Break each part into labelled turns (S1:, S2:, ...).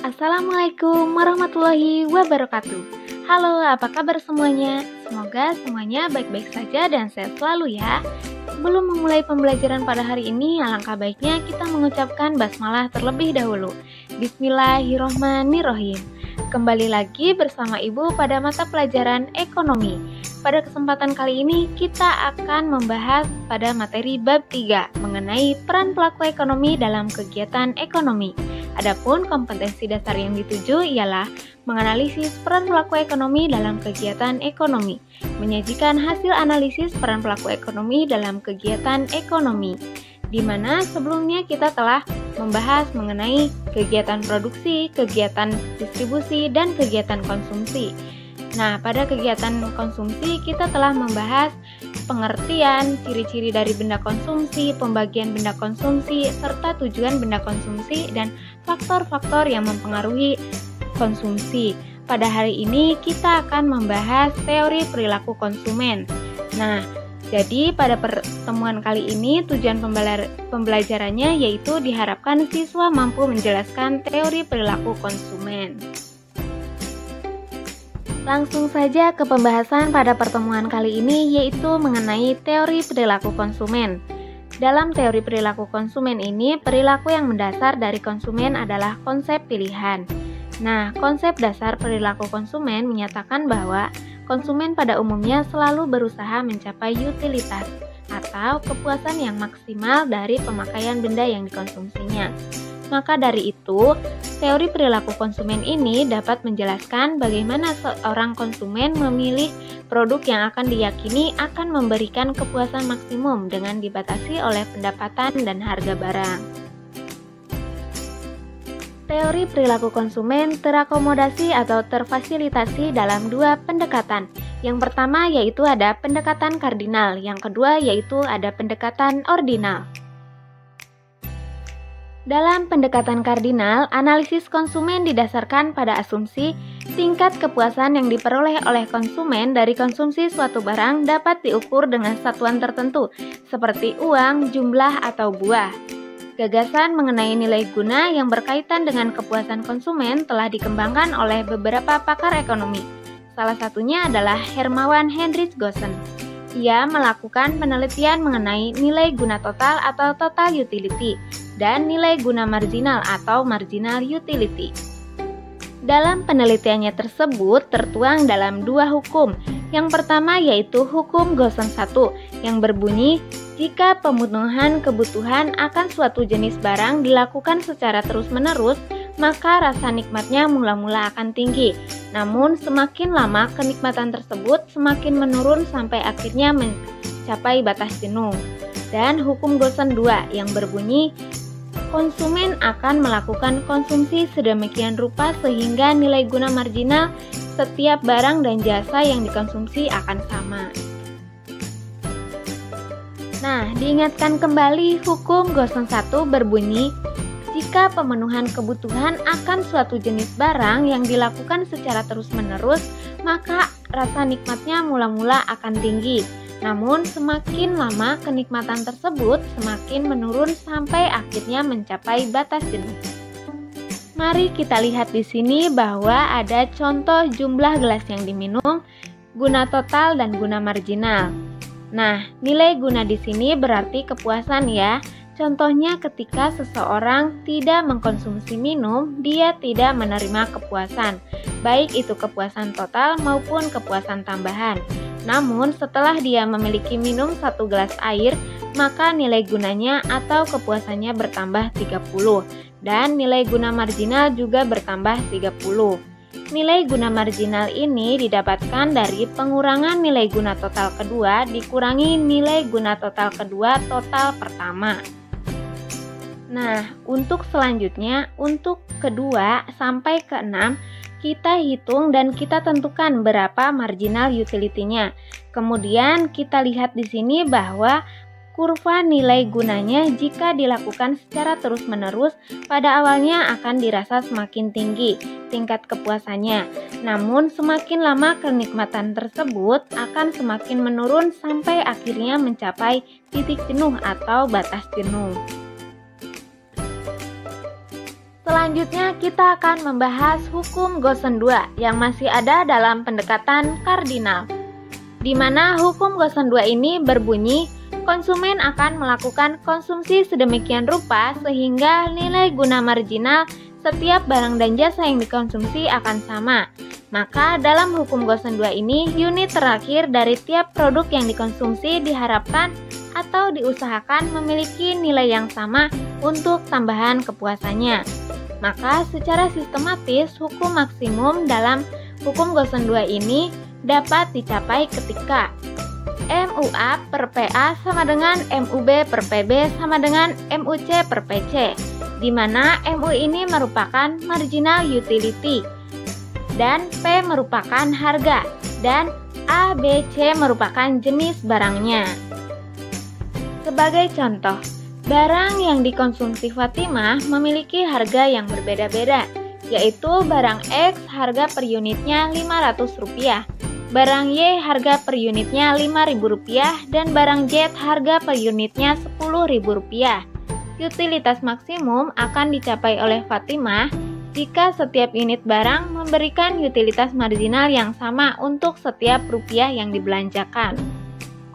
S1: Assalamualaikum warahmatullahi wabarakatuh. Halo, apa kabar semuanya? Semoga semuanya baik-baik saja dan sehat selalu ya. Sebelum memulai pembelajaran pada hari ini, alangkah baiknya kita mengucapkan basmalah terlebih dahulu. Bismillahirrohmanirrohim. Kembali lagi bersama Ibu pada mata pelajaran ekonomi. Pada kesempatan kali ini kita akan membahas pada materi bab 3 mengenai peran pelaku ekonomi dalam kegiatan ekonomi. Adapun kompetensi dasar yang dituju ialah menganalisis peran pelaku ekonomi dalam kegiatan ekonomi, menyajikan hasil analisis peran pelaku ekonomi dalam kegiatan ekonomi, di mana sebelumnya kita telah membahas mengenai kegiatan produksi, kegiatan distribusi, dan kegiatan konsumsi. Nah, pada kegiatan konsumsi kita telah membahas pengertian, ciri-ciri dari benda konsumsi, pembagian benda konsumsi, serta tujuan benda konsumsi dan faktor-faktor yang mempengaruhi konsumsi. Pada hari ini kita akan membahas teori perilaku konsumen. Nah, jadi pada pertemuan kali ini tujuan pembelajarannya yaitu diharapkan siswa mampu menjelaskan teori perilaku konsumen. Langsung saja ke pembahasan pada pertemuan kali ini yaitu mengenai teori perilaku konsumen. Dalam teori perilaku konsumen ini, perilaku yang mendasar dari konsumen adalah konsep pilihan. Nah, konsep dasar perilaku konsumen menyatakan bahwa konsumen pada umumnya selalu berusaha mencapai utilitas atau kepuasan yang maksimal dari pemakaian benda yang dikonsumsinya. Maka dari itu, teori perilaku konsumen ini dapat menjelaskan bagaimana seorang konsumen memilih produk yang akan diyakini akan memberikan kepuasan maksimum dengan dibatasi oleh pendapatan dan harga barang. Teori perilaku konsumen terakomodasi atau terfasilitasi dalam dua pendekatan. Yang pertama yaitu ada pendekatan kardinal, yang kedua yaitu ada pendekatan ordinal. Dalam pendekatan kardinal, analisis konsumen didasarkan pada asumsi tingkat kepuasan yang diperoleh oleh konsumen dari konsumsi suatu barang dapat diukur dengan satuan tertentu, seperti uang, jumlah, atau buah. Gagasan mengenai nilai guna yang berkaitan dengan kepuasan konsumen telah dikembangkan oleh beberapa pakar ekonomi. Salah satunya adalah Hermawan Hendrik Goosen. Ia melakukan penelitian mengenai nilai guna total atau total utility dan nilai guna marginal atau marginal utility. Dalam penelitiannya tersebut tertuang dalam dua hukum. Yang pertama yaitu hukum Goosen 1 yang berbunyi, jika pemenuhan kebutuhan akan suatu jenis barang dilakukan secara terus-menerus, maka rasa nikmatnya mula-mula akan tinggi. Namun semakin lama kenikmatan tersebut semakin menurun sampai akhirnya mencapai batas jenuh. Dan hukum Goosen 2 yang berbunyi, konsumen akan melakukan konsumsi sedemikian rupa sehingga nilai guna marginal setiap barang dan jasa yang dikonsumsi akan sama. Nah, diingatkan kembali hukum Goosen 1 berbunyi, jika pemenuhan kebutuhan akan suatu jenis barang yang dilakukan secara terus-menerus, maka rasa nikmatnya mula-mula akan tinggi. Namun, semakin lama kenikmatan tersebut semakin menurun sampai akhirnya mencapai batas jenuh. Mari kita lihat di sini bahwa ada contoh jumlah gelas yang diminum, guna total dan guna marginal. Nah, nilai guna di sini berarti kepuasan ya. Contohnya ketika seseorang tidak mengkonsumsi minum, dia tidak menerima kepuasan, baik itu kepuasan total maupun kepuasan tambahan. Namun setelah dia memiliki minum 1 gelas air, maka nilai gunanya atau kepuasannya bertambah 30 dan nilai guna marginal juga bertambah 30. Nilai guna marginal ini didapatkan dari pengurangan nilai guna total kedua dikurangi nilai guna total kedua total pertama. Nah, untuk selanjutnya, untuk kedua sampai ke 6, kita hitung dan kita tentukan berapa marginal utility-nya. Kemudian kita lihat di sini bahwa kurva nilai gunanya jika dilakukan secara terus-menerus pada awalnya akan dirasa semakin tinggi tingkat kepuasannya. Namun semakin lama kenikmatan tersebut akan semakin menurun sampai akhirnya mencapai titik jenuh atau batas jenuh. Selanjutnya kita akan membahas hukum Gaussian 2 yang masih ada dalam pendekatan kardinal, di mana hukum Gaussian 2 ini berbunyi konsumen akan melakukan konsumsi sedemikian rupa sehingga nilai guna marginal setiap barang dan jasa yang dikonsumsi akan sama. Maka dalam hukum Gaussian 2 ini, unit terakhir dari tiap produk yang dikonsumsi diharapkan atau diusahakan memiliki nilai yang sama untuk tambahan kepuasannya. Maka secara sistematis hukum maksimum dalam hukum Gaussian 2 ini dapat dicapai ketika MUA per PA sama dengan MUB per PB sama dengan MUC per PC, di mana MU ini merupakan marginal utility dan P merupakan harga dan A, B, C merupakan jenis barangnya. Sebagai contoh, barang yang dikonsumsi Fatimah memiliki harga yang berbeda-beda, yaitu barang X harga per unitnya Rp500, barang Y harga per unitnya Rp5.000, dan barang Z harga per unitnya Rp10.000. Utilitas maksimum akan dicapai oleh Fatimah jika setiap unit barang memberikan utilitas marginal yang sama untuk setiap rupiah yang dibelanjakan.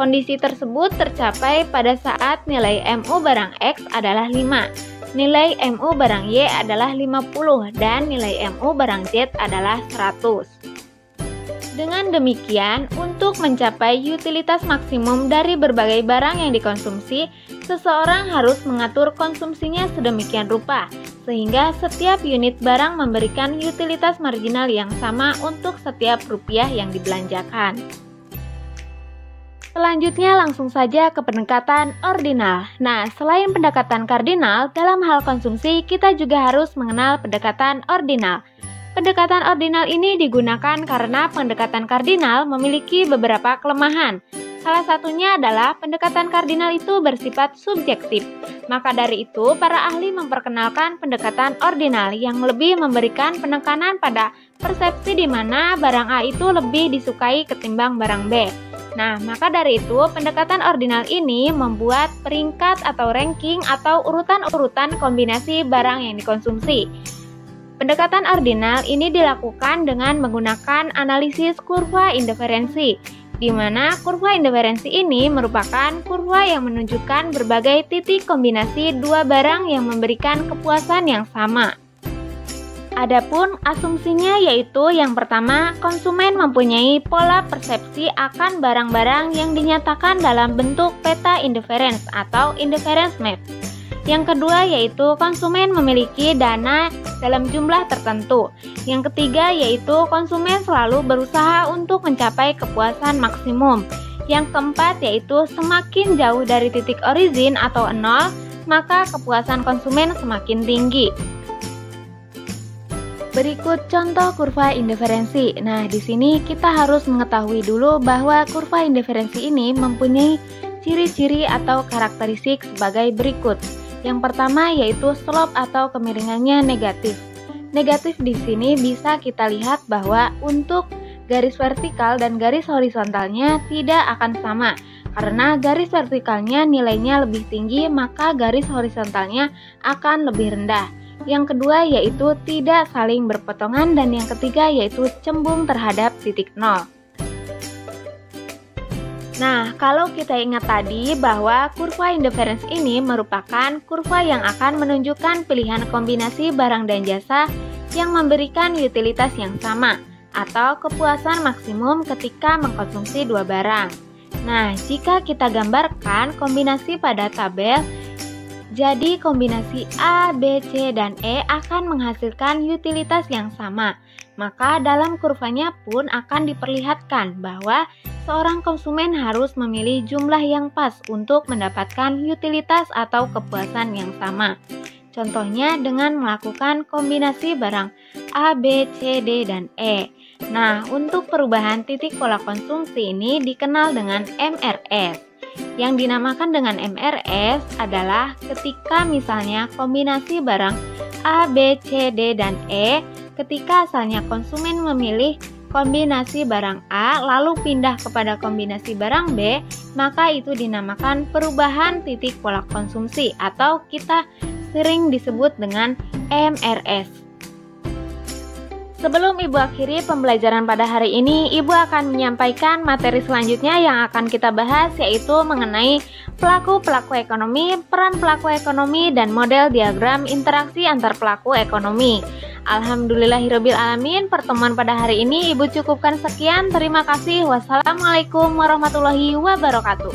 S1: Kondisi tersebut tercapai pada saat nilai MU barang X adalah 5, nilai MU barang Y adalah 50, dan nilai MU barang Z adalah 100. Dengan demikian, untuk mencapai utilitas maksimum dari berbagai barang yang dikonsumsi, seseorang harus mengatur konsumsinya sedemikian rupa, sehingga setiap unit barang memberikan utilitas marginal yang sama untuk setiap rupiah yang dibelanjakan. Selanjutnya langsung saja ke pendekatan ordinal. Nah, selain pendekatan kardinal, dalam hal konsumsi kita juga harus mengenal pendekatan ordinal. Pendekatan ordinal ini digunakan karena pendekatan kardinal memiliki beberapa kelemahan. Salah satunya adalah pendekatan kardinal itu bersifat subjektif. Maka dari itu, para ahli memperkenalkan pendekatan ordinal yang lebih memberikan penekanan pada persepsi di mana barang A itu lebih disukai ketimbang barang B. Nah, maka dari itu, pendekatan ordinal ini membuat peringkat atau ranking atau urutan-urutan kombinasi barang yang dikonsumsi. Pendekatan ordinal ini dilakukan dengan menggunakan analisis kurva indiferensi, di mana kurva indiferensi ini merupakan kurva yang menunjukkan berbagai titik kombinasi dua barang yang memberikan kepuasan yang sama. Adapun asumsinya yaitu yang pertama, konsumen mempunyai pola persepsi akan barang-barang yang dinyatakan dalam bentuk peta indiference atau indiference map. Yang kedua yaitu konsumen memiliki dana dalam jumlah tertentu. Yang ketiga yaitu konsumen selalu berusaha untuk mencapai kepuasan maksimum. Yang keempat yaitu semakin jauh dari titik origin atau 0, maka kepuasan konsumen semakin tinggi. Berikut contoh kurva indiferensi. Nah, di sini kita harus mengetahui dulu bahwa kurva indiferensi ini mempunyai ciri-ciri atau karakteristik sebagai berikut. Yang pertama yaitu slope atau kemiringannya negatif. Negatif di sini bisa kita lihat bahwa untuk garis vertikal dan garis horizontalnya tidak akan sama. Karena garis vertikalnya nilainya lebih tinggi, maka garis horizontalnya akan lebih rendah. Yang kedua yaitu tidak saling berpotongan, dan yang ketiga yaitu cembung terhadap titik nol. Nah, kalau kita ingat tadi bahwa kurva indiference ini merupakan kurva yang akan menunjukkan pilihan kombinasi barang dan jasa yang memberikan utilitas yang sama atau kepuasan maksimum ketika mengkonsumsi dua barang. Nah, jika kita gambarkan kombinasi pada tabel, jadi kombinasi A, B, C, dan E akan menghasilkan utilitas yang sama. Maka dalam kurvanya pun akan diperlihatkan bahwa seorang konsumen harus memilih jumlah yang pas untuk mendapatkan utilitas atau kepuasan yang sama. Contohnya dengan melakukan kombinasi barang A, B, C, D, dan E. Nah, untuk perubahan titik pola konsumsi ini dikenal dengan MRS. Yang dinamakan dengan MRS adalah ketika misalnya kombinasi barang A, B, C, D, dan E, ketika asalnya konsumen memilih kombinasi barang A lalu pindah kepada kombinasi barang B, maka itu dinamakan perubahan titik pola konsumsi atau kita sering disebut dengan MRS. Sebelum Ibu akhiri pembelajaran pada hari ini, Ibu akan menyampaikan materi selanjutnya yang akan kita bahas, yaitu mengenai pelaku-pelaku ekonomi, peran pelaku ekonomi, dan model diagram interaksi antar pelaku ekonomi. Alhamdulillahirrabbilalamin, pertemuan pada hari ini Ibu cukupkan sekian. Terima kasih. Wassalamualaikum warahmatullahi wabarakatuh.